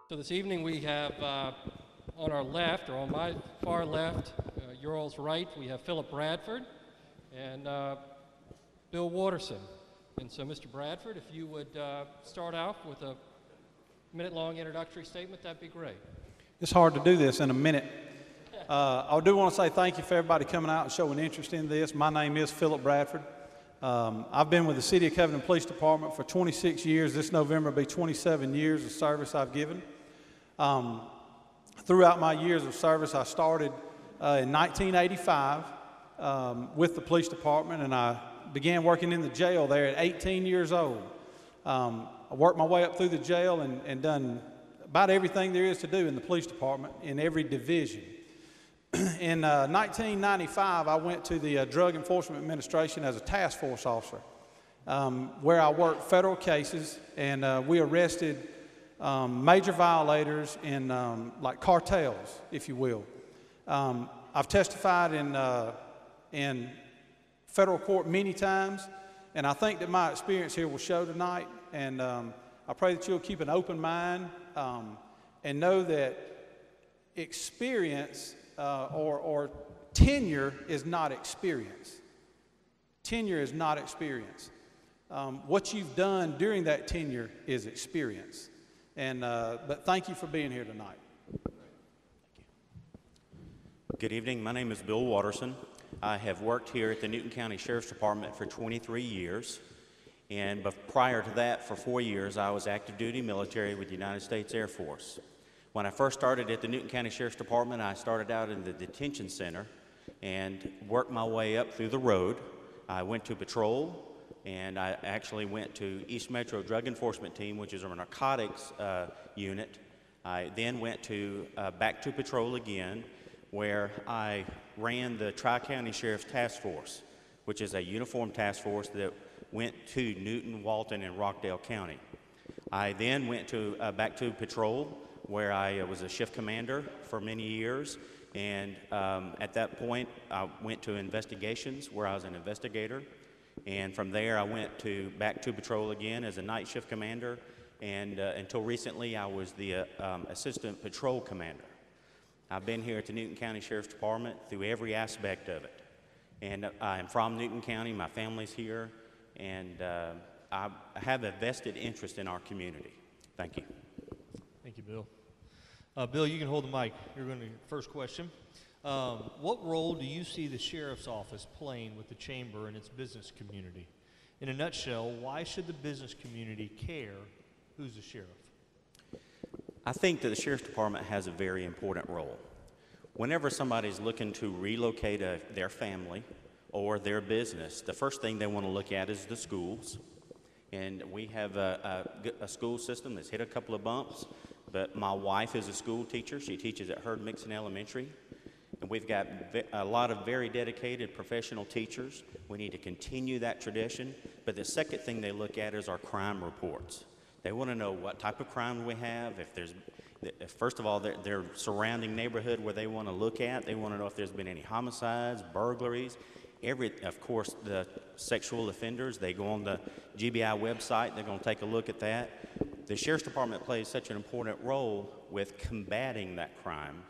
So this evening we have on our left, or on my far left, your all's right, we have Philip Bradford and Bill Watterson. And so Mr. Bradford, if you would start out with a minute-long introductory statement, that'd be great. It's hard to do this in a minute. I do want to say thank you for everybody coming out and showing interest in this. My name is Philip Bradford. I've been with the City of Covington Police Department for 26 years. This November will be 27 years of service I've given. Throughout my years of service, I started in 1985 with the police department, and I began working in the jail there at 18 years old. I worked my way up through the jail and done about everything there is to do in the police department in every division. In 1995, I went to the Drug Enforcement Administration as a task force officer, where I worked federal cases, and we arrested major violators in like cartels, if you will. I've testified in federal court many times, and I think that my experience here will show tonight, and I pray that you'll keep an open mind and know that experience or tenure is not experience. Tenure is not experience. What you've done during that tenure is experience. And but thank you for being here tonight. Good evening. My name is Bill Watterson. I have worked here at the Newton County Sheriff's Department for 23 years. And prior to that, for 4 years, I was active duty military with the United States Air Force. When I first started at the Newton County Sheriff's Department, I started out in the detention center and worked my way up through the road. I went to patrol, and I actually went to East Metro Drug Enforcement Team, which is our narcotics unit. I then went to back to patrol again, where I ran the Tri-County Sheriff's Task Force, which is a uniform task force that went to Newton, Walton, and Rockdale County. I then went to back to patrol, where I was a shift commander for many years, and at that point I went to investigations, where I was an investigator, and from there I went back to patrol again as a night shift commander, and until recently I was the assistant patrol commander. I've been here at the Newton County Sheriff's Department through every aspect of it, and I'm from Newton County, my family's here, and I have a vested interest in our community. Thank you. Thank you, Bill. Bill, you can hold the mic. You're going to first question. What role do you see the sheriff's office playing with the chamber and its business community? In a nutshell, why should the business community care who's the sheriff? I think that the Sheriff's Department has a very important role. Whenever somebody's looking to relocate their family or their business, the first thing they want to look at is the schools. And we have a school system that's hit a couple of bumps, but my wife is a school teacher. She teaches at Herd Mixon Elementary. And we've got a lot of very dedicated professional teachers. We need to continue that tradition. But the second thing they look at is our crime reports. They want to know what type of crime we have, first of all, their surrounding neighborhood where they want to look at. They want to know if there's been any homicides, burglaries. Of course, the sexual offenders, they go on the GBI website, they're going to take a look at that. The Sheriff's Department plays such an important role with combating that crime,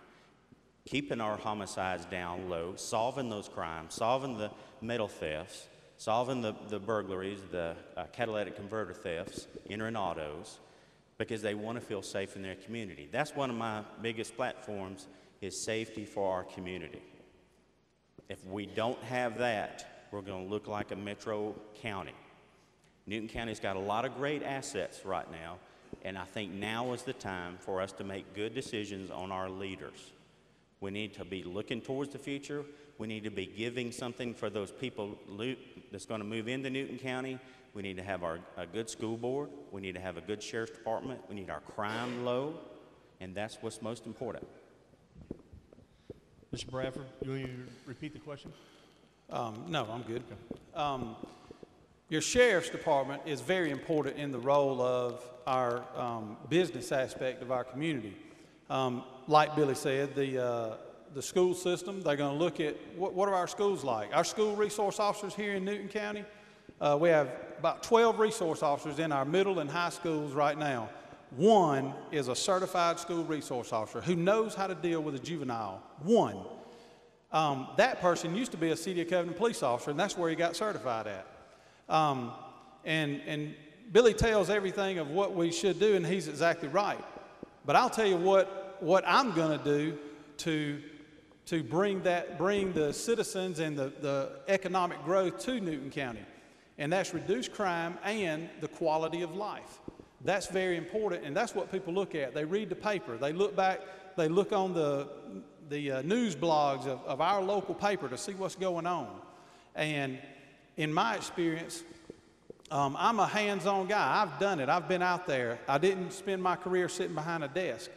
keeping our homicides down low, solving those crimes, solving the metal thefts, solving the burglaries, the catalytic converter thefts, entering autos, because they want to feel safe in their community. That's one of my biggest platforms, is safety for our community. If we don't have that, we're going to look like a metro county. Newton County's got a lot of great assets right now, and I think now is the time for us to make good decisions on our leaders. We need to be looking towards the future. We need to be giving something for those people that's going to move into Newton County. We need to have a good school board. We need to have a good sheriff's department. We need our crime low, and that's what's most important. Mr. Bradford, you want to repeat the question? No, I'm good. Okay. Your sheriff's department is very important in the role of our business aspect of our community. Like Billy said, the school system, they're going to look at what are our schools like. Our school resource officers here in Newton County, we have about 12 resource officers in our middle and high schools right now. One is a certified school resource officer who knows how to deal with a juvenile. One. That person used to be a City of Covenant police officer, and that's where he got certified at. And Billy tells everything of what we should do, and he's exactly right. But I'll tell you what I'm going to do to bring the citizens and the economic growth to Newton County, and that's reduce crime and the quality of life. That's very important, and that's what people look at. They read the paper, they look back, they look on the news blogs of our local paper to see what's going on. And in my experience, I'm a hands-on guy. I've done it. I've been out there. I didn't spend my career sitting behind a desk.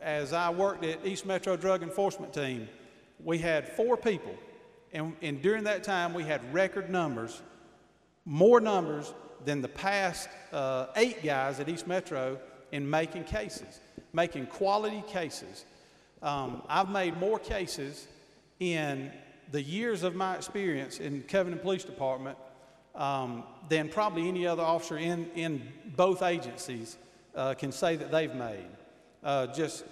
As I worked at East Metro Drug Enforcement Team, we had 4 people. And during that time, we had record numbers, more numbers than the past 8 guys at East Metro in making cases, making quality cases. I've made more cases in the years of my experience in Covenant Police Department than probably any other officer in both agencies can say that they've made. Just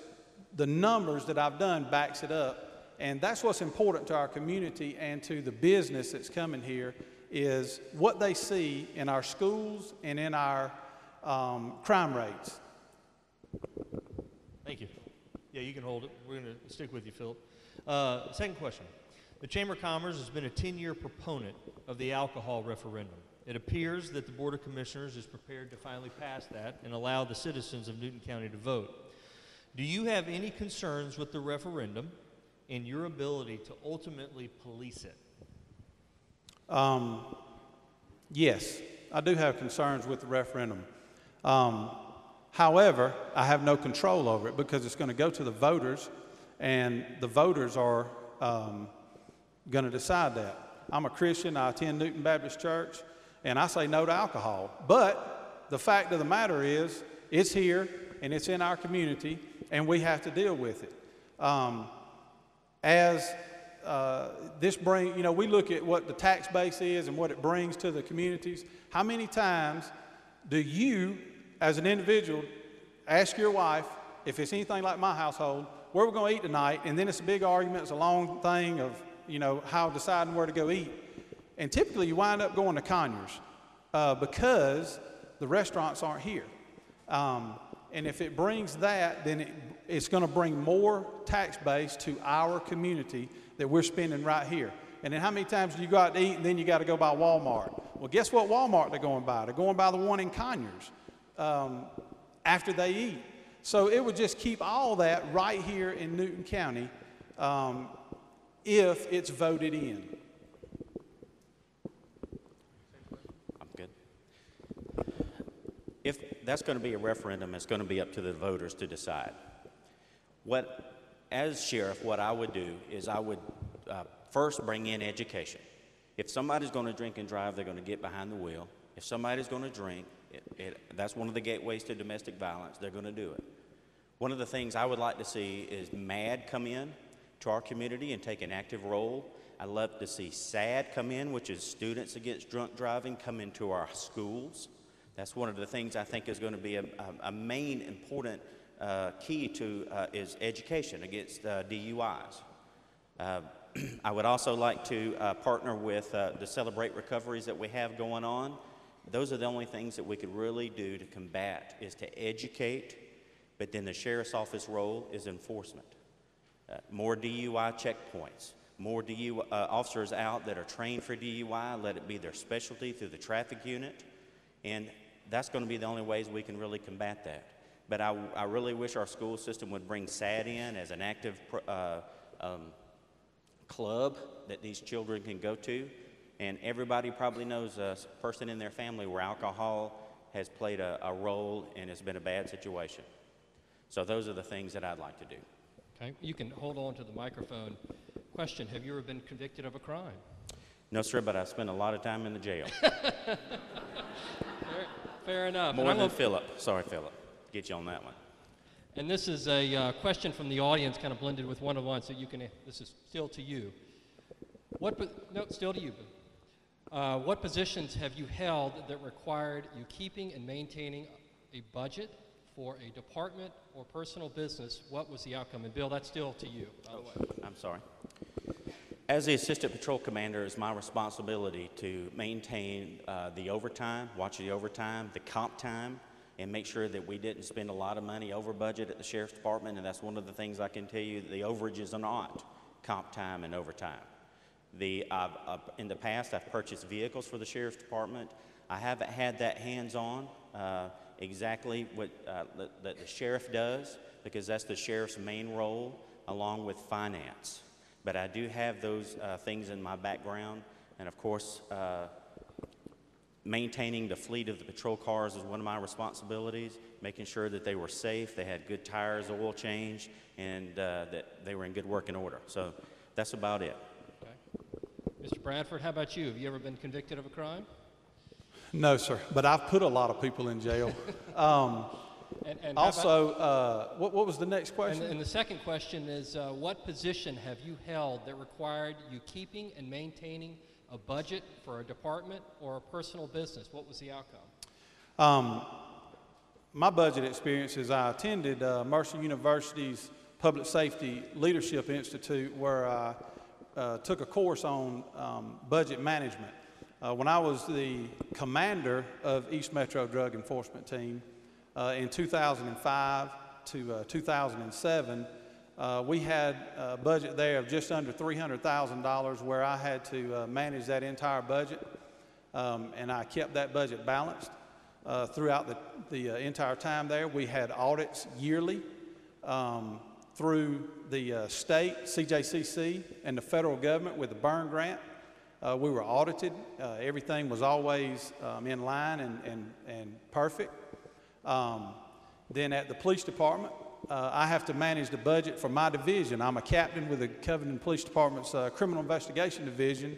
the numbers that I've done backs it up. And that's what's important to our community and to the business that's coming here, is what they see in our schools and in our crime rates. Thank you. Yeah, you can hold it. We're going to stick with you, Philip. Second question. The Chamber of Commerce has been a 10-year proponent of the alcohol referendum. It appears that the Board of Commissioners is prepared to finally pass that and allow the citizens of Newton County to vote. Do you have any concerns with the referendum and your ability to ultimately police it? Yes, I do have concerns with the referendum. However, I have no control over it because it's going to go to the voters, and the voters are going to decide that. I'm a Christian. I attend Newton Baptist Church, and I say no to alcohol. But the fact of the matter is, it's here, and it's in our community, and we have to deal with it. This brings, we look at what the tax base is and what it brings to the communities. How many times do you, as an individual, ask your wife, if it's anything like my household, where we're going to eat tonight, and then it's a big argument, it's a long thing of, how deciding where to go eat. And typically you wind up going to Conyers because the restaurants aren't here. And if it brings that, then it's going to bring more tax base to our community that we're spending right here. And then how many times do you go out to eat and then you got to go by Walmart? Well, guess what Walmart they're going by? They're going by the one in Conyers after they eat. So it would just keep all that right here in Newton County if it's voted in. I'm good. If that's going to be a referendum, it's going to be up to the voters to decide. As sheriff, what I would do is I would first bring in education. If somebody's going to drink and drive, they're going to get behind the wheel. If somebody's going to drink, that's one of the gateways to domestic violence. They're going to do it. One of the things I would like to see is MAD come in to our community and take an active role. I'd love to see SAD come in, which is Students Against Drunk Driving, come into our schools. That's one of the things I think is going to be a main important key to is education against DUIs. I would also like to partner with the Celebrate Recoveries that we have going on. Those are the only things that we could really do to combat, is to educate, but then the sheriff's office role is enforcement. More DUI checkpoints, more officers out that are trained for DUI, let it be their specialty through the traffic unit, and that's going to be the only ways we can really combat that. But I really wish our school system would bring SAD in as an active club that these children can go to. And everybody probably knows a person in their family where alcohol has played a role and it's been a bad situation. So those are the things that I'd like to do. Okay, you can hold on to the microphone. Question, have you ever been convicted of a crime? No, sir, but I've spent a lot of time in the jail. Fair enough. More than Philip. Sorry, Philip. Get you on that one. And this is a question from the audience, kind of blended with one-on-one, so you can, this is still to you. Still to you. What positions have you held that required you keeping and maintaining a budget for a department or personal business, what was the outcome? And Bill, that's still to you, by the way. I'm sorry. As the Assistant Patrol Commander, it's my responsibility to maintain the overtime, watch the overtime, the comp time, and make sure that we didn't spend a lot of money over budget at the Sheriff's Department, and that's one of the things I can tell you, the overages are not comp time and overtime. In the past, I've purchased vehicles for the Sheriff's Department. I haven't had that hands-on exactly what that the Sheriff does, because that's the Sheriff's main role, along with finance. But I do have those things in my background, and of course, maintaining the fleet of the patrol cars is one of my responsibilities, making sure that they were safe, they had good tires, oil change, and that they were in good working order. So that's about it. Okay. Mr. Bradford, how about you? Have you ever been convicted of a crime? No, sir, but I've put a lot of people in jail. And how about, what was the next question? and the second question is, what position have you held that required you keeping and maintaining a budget for a department or a personal business? What was the outcome? My budget experience is I attended Mercer University's Public Safety Leadership Institute, where I took a course on budget management. When I was the commander of East Metro Drug Enforcement Team in 2005 to 2007, we had a budget there of just under $300,000, where I had to manage that entire budget, and I kept that budget balanced throughout the entire time there. We had audits yearly through the state, CJCC, and the federal government with the Byrne Grant. We were audited. Everything was always in line and perfect. Then at the police department, I have to manage the budget for my division. I'm a captain with the Covington Police Department's Criminal Investigation Division,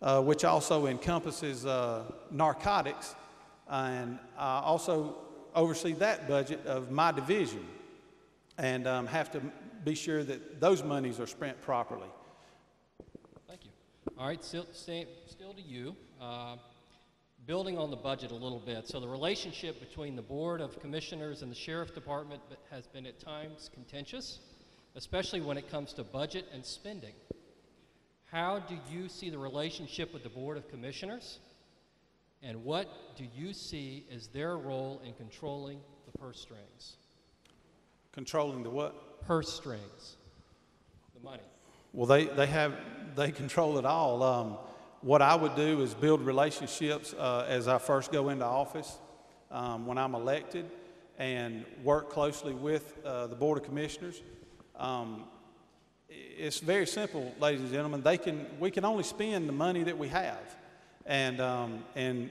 which also encompasses narcotics, and I also oversee that budget of my division, and have to be sure that those monies are spent properly. Thank you. All right, still to you. Building on the budget a little bit, so the relationship between the Board of Commissioners and the Sheriff Department has been at times contentious, especially when it comes to budget and spending. How do you see the relationship with the Board of Commissioners, and what do you see as their role in controlling the purse strings? Controlling the what? Purse strings, the money. Well, they control it all. What I would do is build relationships as I first go into office when I'm elected, and work closely with the Board of Commissioners. It's very simple, ladies and gentlemen. We can only spend the money that we have, and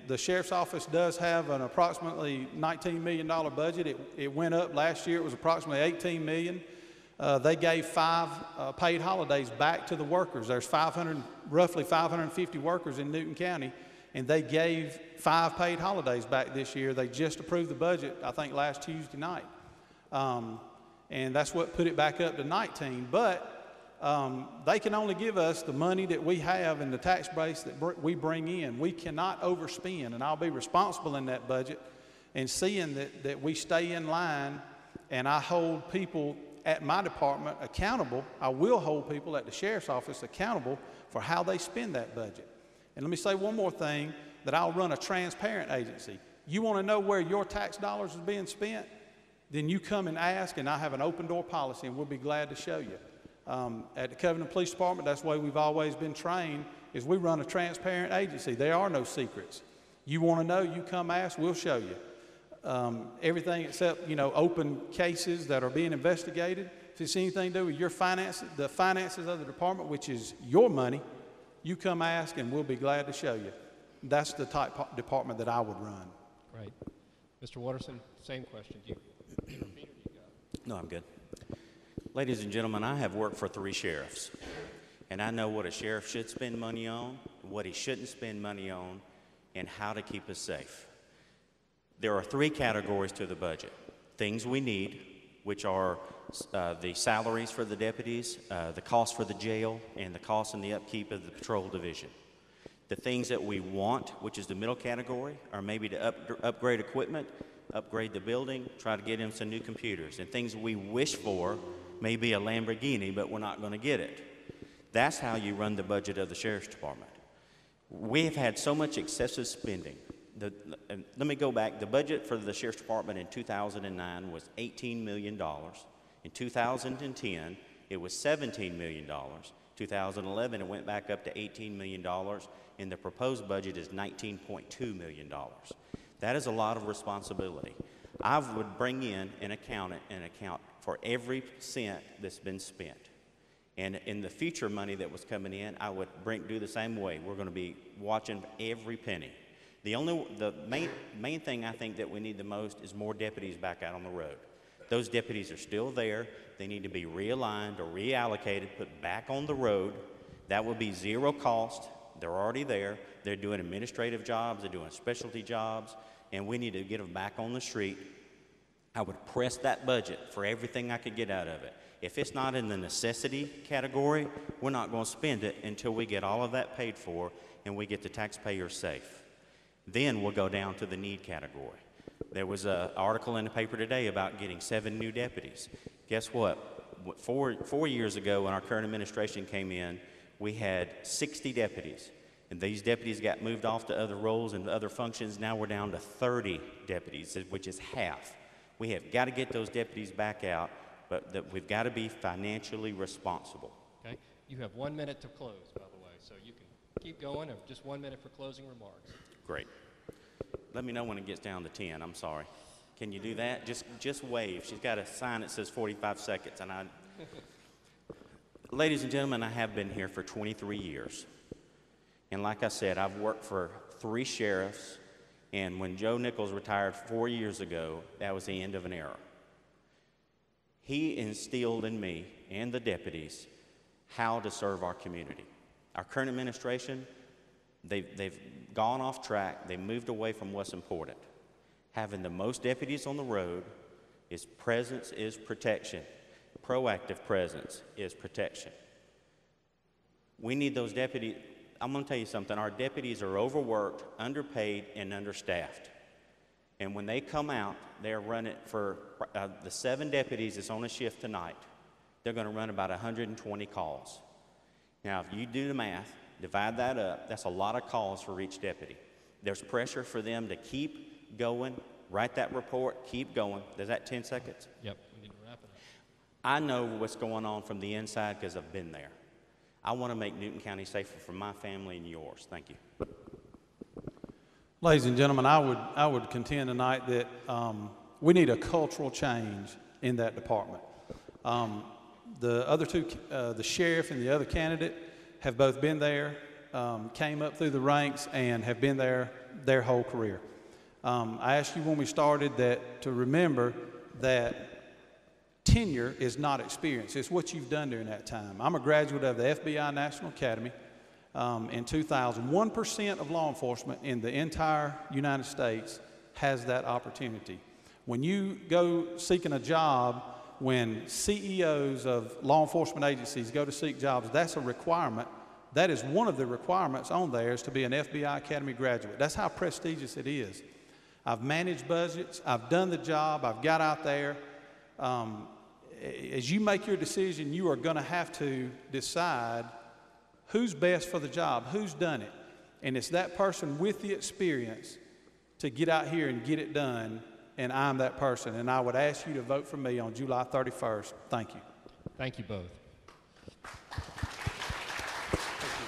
the Sheriff's Office does have an approximately $19 million budget. It went up last year. It was approximately $18 million. They gave 5 paid holidays back to the workers. There's roughly 550 workers in Newton County, and they gave 5 paid holidays back this year. They just approved the budget, I think, last Tuesday night. And that's what put it back up to 19. But they can only give us the money that we have and the tax base that we bring in. We cannot overspend, and I'll be responsible in that budget and seeing that we stay in line, and I hold people at my department accountable. I will hold people at the Sheriff's Office accountable for how they spend that budget. And let me say one more thing, that I'll run a transparent agency. You want to know where your tax dollars is being spent? Then you come and ask, and I have an open door policy, and we'll be glad to show you. At the Covington Police Department, that's the way we've always been trained, is we run a transparent agency. There are no secrets. You want to know, you come ask, we'll show you. Everything except, open cases that are being investigated. If it's anything to do with your finances, the finances of the department, which is your money, you come ask, and we'll be glad to show you. That's the type of department that I would run. Right. Mr. Watterson, same question. Do you repeat or do you go? No, I'm good. Ladies and gentlemen, I have worked for 3 sheriffs, and I know what a sheriff should spend money on, what he shouldn't spend money on, and how to keep us safe. There are 3 categories to the budget. Things we need, which are the salaries for the deputies, the cost for the jail, and the cost and the upkeep of the patrol division. The things that we want, which is the middle category, are maybe to upgrade equipment, upgrade the building, try to get him some new computers. And things we wish for may be a Lamborghini, but we're not going to get it. That's how you run the budget of the Sheriff's Department. We have had so much excessive spending. Let me go back. The budget for the Sheriff's Department in 2009 was $18 million. In 2010, it was $17 million. 2011, it went back up to $18 million, and the proposed budget is $19.2 million. That is a lot of responsibility. I would bring in an accountant and account for every cent that's been spent. And in the future money that was coming in, I would do the same way. We're going to be watching every penny. The main thing I think that we need the most is more deputies back out on the road. Those deputies are still there. They need to be realigned or reallocated, put back on the road. That would be zero cost. They're already there. They're doing administrative jobs. They're doing specialty jobs. And we need to get them back on the street. I would press that budget for everything I could get out of it. If it's not in the necessity category, we're not going to spend it until we get all of that paid for and we get the taxpayers safe. Then we'll go down to the need category. There was an article in the paper today about getting 7 new deputies. Guess what? 4 years ago when our current administration came in, we had 60 deputies. And these deputies got moved off to other roles and other functions. Now we're down to 30 deputies, which is half. We have got to get those deputies back out, but we've got to be financially responsible. Okay? You have 1 minute to close, by the way, so you can keep going, or just 1 minute for closing remarks. Great. Let me know when it gets down to 10. I'm sorry. Can you do that? Just wave. She's got a sign that says 45 seconds. And Ladies and gentlemen, I have been here for 23 years. And like I said, I've worked for 3 sheriffs. And when Joe Nichols retired 4 years ago, that was the end of an era. He instilled in me and the deputies how to serve our community. Our current administration, they've gone off track. They moved away from what's important. Having the most deputies on the road is presence is protection. Proactive presence is protection. We need those deputies. I'm going to tell you something. Our deputies are overworked, underpaid, and understaffed. And when they come out, they're running for the 7 deputies that's on a shift tonight. They're going to run about 120 calls. Now, if you do the math, divide that up, that's a lot of calls for each deputy. There's pressure for them to keep going, write that report, keep going. Is that 10 seconds? Yep, we need to wrap it up. I know what's going on from the inside because I've been there. I want to make Newton County safer for my family and yours. Thank you. Ladies and gentlemen, I would contend tonight that we need a cultural change in that department. The other two, the sheriff and the other candidate, have both been there, came up through the ranks, and have been there their whole career. I asked you when we started to remember that tenure is not experience. It's what you've done during that time. I'm a graduate of the FBI National Academy in 2000. 1% of law enforcement in the entire United States has that opportunity. When you go seeking a job, when CEOs of law enforcement agencies go to seek jobs, that's a requirement. That is one of the requirements on there, is to be an FBI Academy graduate. That's how prestigious it is. I've managed budgets. I've done the job. I've got out there. As you make your decision, you are going to have to decide who's best for the job, who's done it. And it's that person with the experience to get out here and get it done, and I'm that person. And I would ask you to vote for me on July 31st. Thank you. Thank you both.